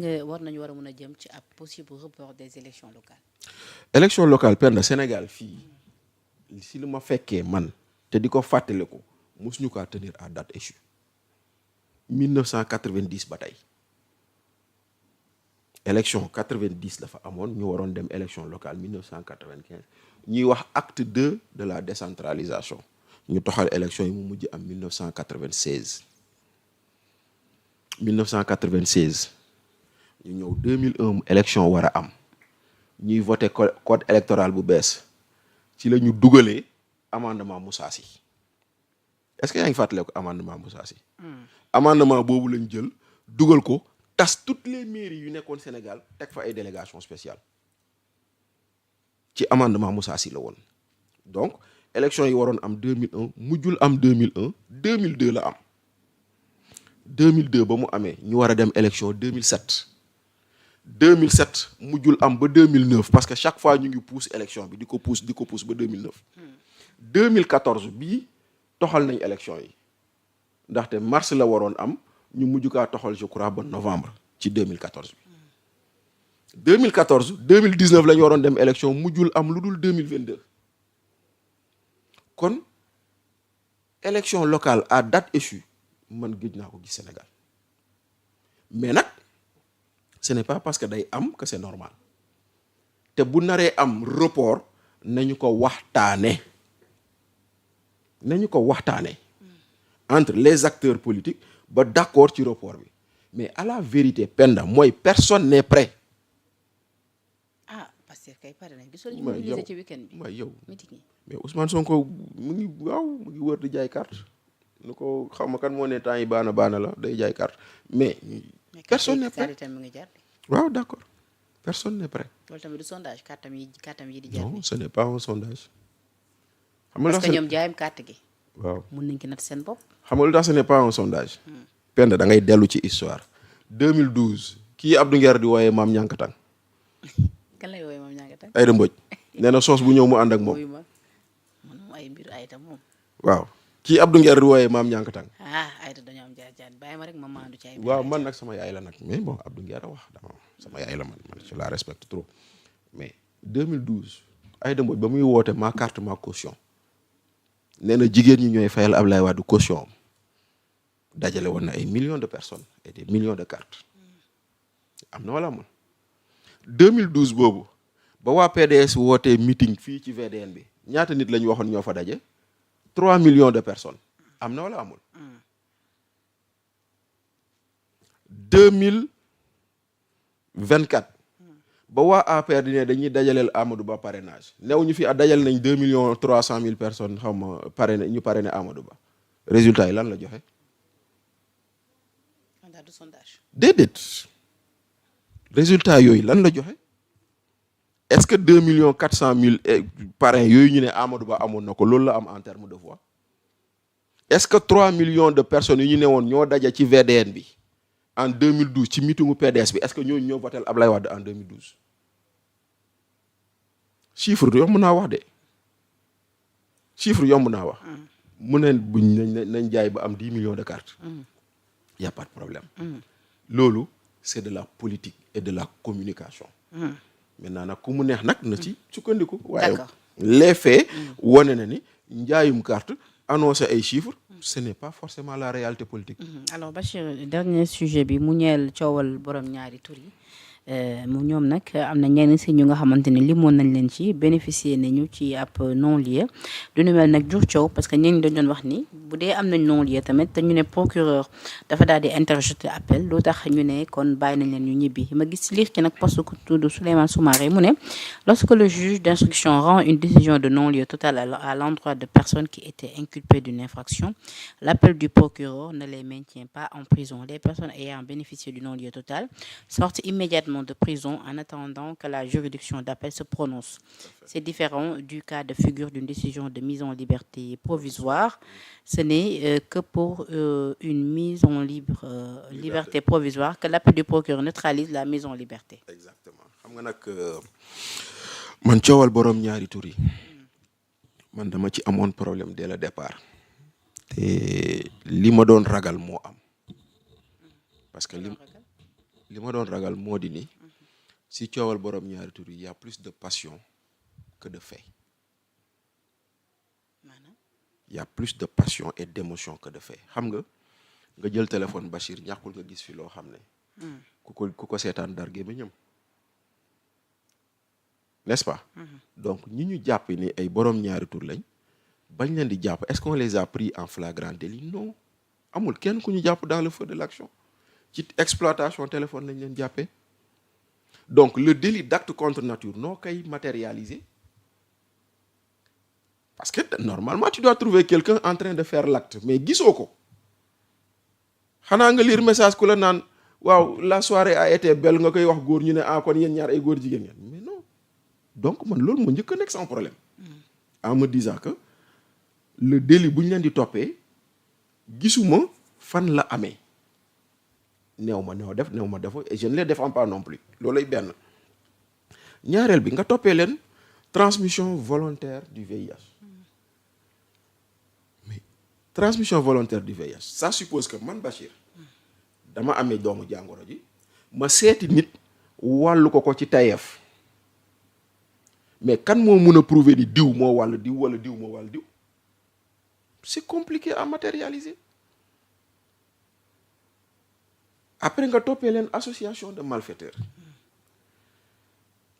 war nañu war a mën a jëm ci ab possible report des élections locales. élection locale penda Sénégal fii si lu ma fekkee man te di ko fàttaliku mosuñu kaa tenir à date échue 1990 ba tey élection 90 la fa amoon ñu waroon dem élection locale 1995 ñuy wax acte 2 de la décentralisation ñu toxal élection yi mu mujj am 1996 ñu ñëw 2001 élection war a am ñuy voté code électoral bu bees ci la ñu dugalee amendement Moussa Sy est-ce que yaa ngi fàttale ko amendement Moussa Sy amendement boobu lañ jël dugal ko tas toutes les mairies yu nekkoon Sénégal teg fa ay délégation spéciale ci amendement Moussa Sy la woon donc élection yi waroon am 2001 mujjul am 2001 2002 la am 2002 ba mu amee ñu war a dem élection 2007 mujjul am ba 2009 parce que chaque fois ñu ngi pousse élection bi di ko pousse ba 2009 2014 bii toxal nañ élection yi ndaxte mars la waroon am ñu mujj kaa toxal je crois ba novembre ci 2014 bi 2019 la ñu waroon dem élection mujjul am lu dul 2022 kon élection locale à date échue man gëj naa ko gis Sénégal mais nag ce n'est pas parce que day am que c'est normal te bu naree am report nañu ko waxtaane entre les acteurs politiques ba d'accord ci report bi mais à la vérité penda mooy personne n'est prêt. parce que kay pare nañ gisoon ñu mobilisé ci week-end bi mooy yow meeting yi mais Ousmane Sonko mu ngi wër di jaay carte nu ko xam ma kan moo ne temps yi baana la day jaay carte mais personne n'est prêt mu ngi jar waaw d'accord personne n'est prêt. loolu tamit du sondage carte yi di jar non ce n'est pas un sondage. xam nga parce que ñoom jaayam carte gi. waaw mun nañ ki nat seen bopp. xam nga lu tax ce n'est pas un sondage. Penda da ngay dellu ci histoire. 2012 kii Abdou Nguer di wooyee Maam Ñankatang. kan lay wooyee Maam Ñankatang. Aïda Mbodj nee na soos bu ñëw mu ànd ak moom. man ay mbir Aïda moom. waaw kii Abdou Nguer di wooyee Maam Ñankatang. Aïda dañoo am jaar bàyyi ma rek ma maandu ci ay. waaw man nag sama yaay la nag mais bon Abdou Nguer a wax dama sama yaay la man je la respecte trop mais 2012 Aïda Mbodj ba muy woote ma carte ma caution. nee na jigéen ñi ñooy fayal Ablaye Wade caution dajale woon na ay millions de personnes et des millions de cartes am na wala amul 2012 boobu ba waa PDS wootee meeting fii ci VDN bi ñaata nit la ñu waxoon ñoo fa daje 3 millions de personnes am na wala amul 2024 ba waa APR di ne dañuy dajaleel Amadou Ba parrainage new ñu fi dajal nañ 2,300,000 personnes xaw ma parrainé ñu parrainé Amadou Ba résultat yi lan la joxe. du sondage. déedéet résultat yooyu lan la joxe est-ce que 2,400,000 parrains yooyu ñu ne Amadou Ba amoon na ko loolu la am en terme de voix est-ce que 3 millions de personnes yu ñu ne woon ñoo daja ci VDN bi en 2012 ci meetingu PDS bi est-ce que ñooñu ñoo votel Ablaye Wade en 2012 chiffre yomb naa wax de chiffre yomb naa wax. mu ne buñ nañ jaay ba am 10 millions de cartes. y a pas de problème. loolu c'est de la politique et de la communication. maintenant nag ku mu neex nag na ci sukkandiku. waaye les faits wane na ni njaayum carte annoncer ay chiffres. ce n'est pas forcément la réalité politique. alors Bachir dernier sujet bi mu ñeel coowal borom ñaari tur yi mu ñoom nag am na ñenn si ñu nga xamante ne limoon nañ leen ci bénéficier nañu ci ab non-lieu du nu mel nag jur coow parce que ñenn dañ doon wax ni bu dee am nañ non-lieu tamit te ñu ne procureur dafa daal di interjeter appel lu tax ñu ne kon bàyyi nañ leen ñu ñibbi ma gis liir ci nag poste ku tudd Souleymane Soumaré mu ne lorsque le juge d'instruction rend une décision de non-lieu total à l'endroit de personnes qui étaient inculpées d'une infraction, l'appel du procureur ne les maintient pas en prison. Les personnes ayant bénéficié du non-lieu total sortent immédiatement de prison en attendant que la juridiction d'appel se prononce. C'est différent du cas de figure d'une décision de mise en liberté provisoire. Ce n'est que pour une mise en liberté provisoire que l'appel du procureur neutralise la mise en liberté. Exactement. Xam nga nag man coowal borom ñaari tur yi man dama ci amoon problème dès le départ te li ma doon ragal moo am parce que li ma doon ragal moo di ni si coowal borom ñaari tur yi y a plus de passion que de fait. maanaam Il y a plus de passion et d'émotion que de fait xam nga jël téléphone Bachir ñàkkul nga gis fi loo xam ne ku ko seetaan dar gémmiñam n'est-ce pas donc ñi ñu jàpp ni ay borom ñaari tur lañ bañ leen di jàpp est-ce qu'on les a pris en flagrant délit non amul kenn ku ñu jàpp dans le feu de l'action ci exploitation téléphone lañ leen jàppee donc le délit d'acte contre nature noo koy matérialiser parce que normalement tu dois trouver quelqu'un en train de faire l'acte mais gisoo ko xanaa nga lire message ku la naan waaw la soirée a été belle nga koy wax góor ñu ne kon yéen ñaar ay góor jigéen ngeen mais non donc man loolu moo njëkk a nekk sans problème en me disant que le délit bu ñu leen di toppee gisuma fan la amee néew ma defu et je ne les défends pas non plus loolay benn ñaareel bi nga toppee leen transmission volontaire du VIH mais transmission volontaire du VIH ça suppose que man Bachir dama amee doomu jàngoro ji ma seeti nit wàllu ko ci tayeef mais kan moo mun a prouver ni diw moo wàll diw wala diw moo wàll diw c'est compliqué à matérialiser après nga toppee leen association de malfaiteurs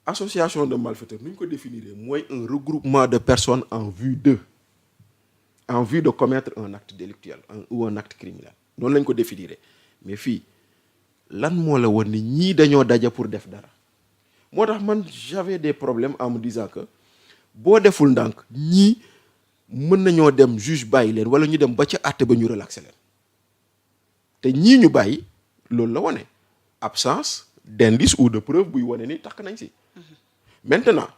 association de malfaiteurs nu ñu ko définir mooy un regroupement de personnes en vue de commettre un acte délictuel ou un acte criminel noonu lañ ko définir mais fii lan moo la woon ni ñii dañoo daje pour def dara moo tax man j'avais des problèmes en me disant que boo deful ndànk ñii mën nañoo dem juge bàyyi leen wala ñu dem ba ca àtte ba ñu relaxer leen te ñii ñu bàyyi loolu la wane absence d'indice ou de preuve buy wane ni takk nañ si maintenant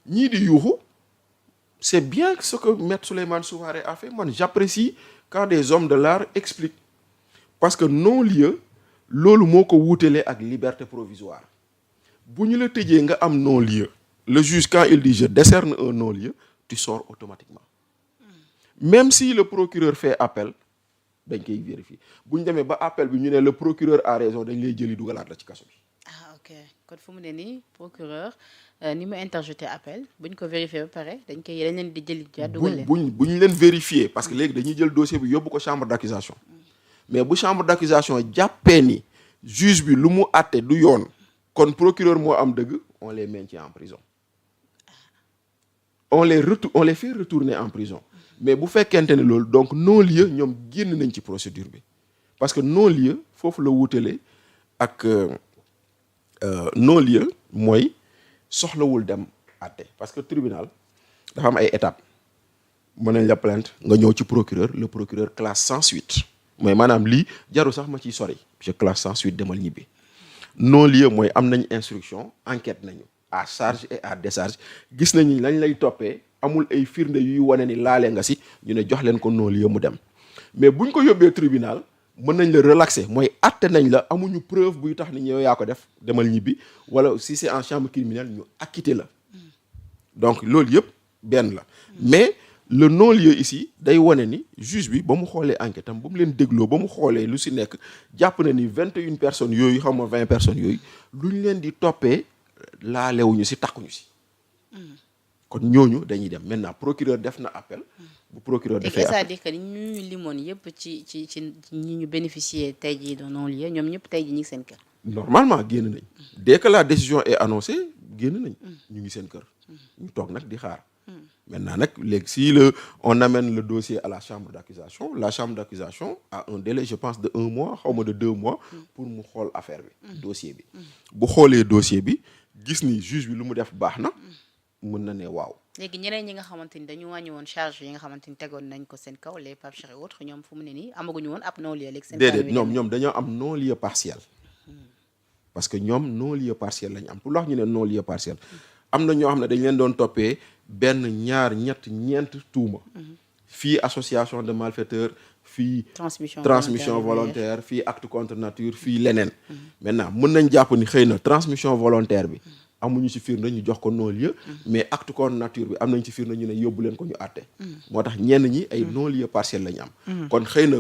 ñii di yuuxu c'est bien ce que Maître Souleymane Soumaré a fait man j'apprécie quand des hommes de l'art expliquent parce que non-lieu loolu moo ko wuutelee ak liberté provisoire bu ñu la tëjee nga am non-lieu le juge quand il dit je décerne un non-lieu tu sors automatiquement même si le procureur fait appel dañ koy vérifier bu ñu demee ba appel bi ñu ne le procureur a raison dañ lay jëli dugalaat la ci kaso bi. ok kon fu mu ne nii procureur ni mu interjeté appel bu ñu ko vérifier ba pare dañ leen di jëli ja dugal leen. bu ñu leen vérifier parce que léegi dañuy jël dossier bi yóbbu ko chambre d'accusation mais bu chambre d'accusation jàppee ni juge bi lu mu àtte du yoon kon procureur moo am dëgg on les maintient en prison on les fait retourner en prison mais bu fekkente ne loolu donc non-lieu ñoom génn nañ ci procédure bi parce que non-lieu foofu la wutale ak non-lieu mooy soxlawul dem àtte parce que tribunal dafa am ay étapes mën nañ la plainte nga ñëw ci procureur le procureur classe sans suite mooy maanaam lii jaru sax ma ciy sori je classe sans suite demal ñibbi non-lieu mooy am nañ instruction enquête nañu à charge et à décharge gis nañu lañ lay toppee amul ay firnde yuy wane ni laale nga si ñu ne jox leen ko non-lieu mu dem mais buñ ko yóbbee tribunal mën nañ la relaxer mooy àtte nañ la amuñu preuve buy tax ni yow yaa ko def demal ñibbi wala si c'est en chambre criminelle ñu acquitter la donc loolu yëpp benn la mais le non-lieu ici day wane ni juge bi ba mu xoolee enquête am ba mu leen dégloo ba mu xoolee lu si nekk jàpp na ni 21 personnes yooyu xam nga 20 personnes yooyu lu ñu leen di toppee laalewuñu si takkuñu si kon ñooñu dañuy dem maintenant procureur def na appel bu procureur defee appel c'est-à-dire que ñu limoon yëpp ci ñi ñu bénéficier tey jii de non-lieu ñoom ñëpp tey jii ñu ngi seen kër. normalement génn nañ dès que la décision est annoncée génn nañ ñu ngi seen kër ñu toog nag di xaar maintenant nag léegi si on amène le dossier à la chambre d'accusation a un délai je pense de 1 mois xaw ma de 2 mois pour mu xool affaire bi dossier bi bu xoolee dossier bi gis ni juge bi lu mu def baax na mën na ne waaw. léegi ñeneen ñi nga xamante ni dañu wàññi woon charge yi nga xamante ni tegoon nañ ko seen kaw les Pape Cheikh et autres ñoom fu mu ne nii amaguñu woon ab non-lieu léegi seen déedéet ñoom dañoo am non-lieu partiel parce que ñoom non-lieu partiel lañu am pour wax ñu ne non-lieu partiel am na ñoo xam ne dañ leen doon toppee benn ñaar ñeent tuuma fii association de malfaiteurs fii transmission volontaire fii acte contre nature fii leneen maintenant mën nañ jàpp ni xëy na transmission volontaire bi amuñu ci firnde ñu jox ko non-lieu mais acte contre nature bi am nañ ci firnde ñu ne yóbbu leen ko ñu àtte moo tax ñenn ñi ay non-lieu partiel lañu am kon xëy na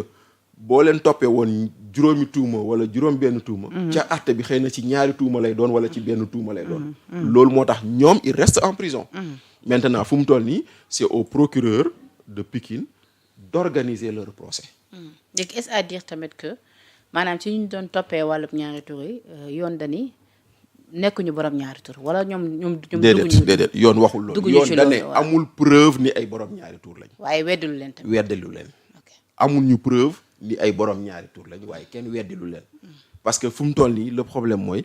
boo leen toppee woon juróomi tuuma wala juróom benn tuuma ca àtte bi xëy na ci ñaari tuuma lay doon wala ci benn tuuma lay doon loolu moo tax ñoom il reste en prison maintenant fu mu toll nii c'est au procureur de Pikine d'organiser leur procès léegi est-ce à dire tamit que maanaam ci ñu doon toppee wàllub ñaari tur yi yoon dani nekkuñu borom ñaari tur wala ñoom déedéet yoon waxul loolu yoon dane amul preuve ni ay borom ñaari tur lañ waaye weddilu leen amul ñu preuve ni ay borom ñaari tur lañ waaye kenn weddilu leen parce que fu mu toll nii le problème mooy